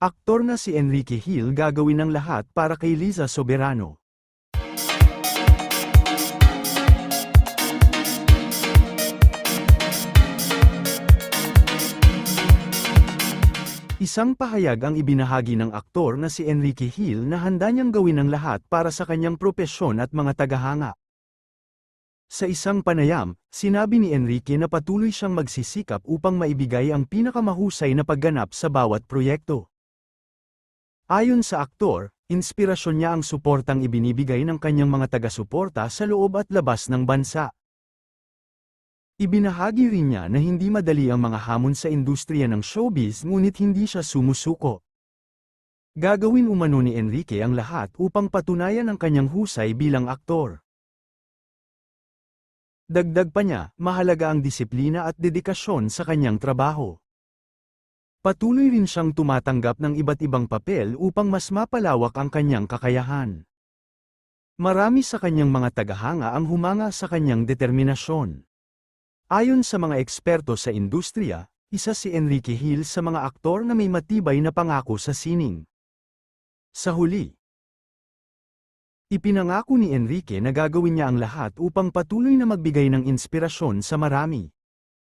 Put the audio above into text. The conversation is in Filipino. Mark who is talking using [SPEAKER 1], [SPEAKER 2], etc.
[SPEAKER 1] Aktor na si Enrique Hill gagawin ng lahat para kay Liza Soberano. Isang pahayag ang ibinahagi ng aktor na si Enrique Hill na handa niyang gawin ang lahat para sa kanyang propesyon at mga tagahanga. Sa isang panayam, sinabi ni Enrique na patuloy siyang magsisikap upang maibigay ang pinakamahusay na pagganap sa bawat proyekto. Ayon sa aktor, inspirasyon niya ang suportang ibinibigay ng kanyang mga taga-suporta sa loob at labas ng bansa. Ibinahagi rin niya na hindi madali ang mga hamon sa industriya ng showbiz ngunit hindi siya sumusuko. Gagawin umano ni Enrique ang lahat upang patunayan ang kanyang husay bilang aktor. Dagdag pa niya, mahalaga ang disiplina at dedikasyon sa kanyang trabaho. Patuloy rin siyang tumatanggap ng iba't ibang papel upang mas mapalawak ang kanyang kakayahan. Marami sa kanyang mga tagahanga ang humanga sa kanyang determinasyon. Ayon sa mga eksperto sa industriya, isa si Enrique Hill sa mga aktor na may matibay na pangako sa sining. Sa huli, ipinangako ni Enrique na gagawin niya ang lahat upang patuloy na magbigay ng inspirasyon sa marami.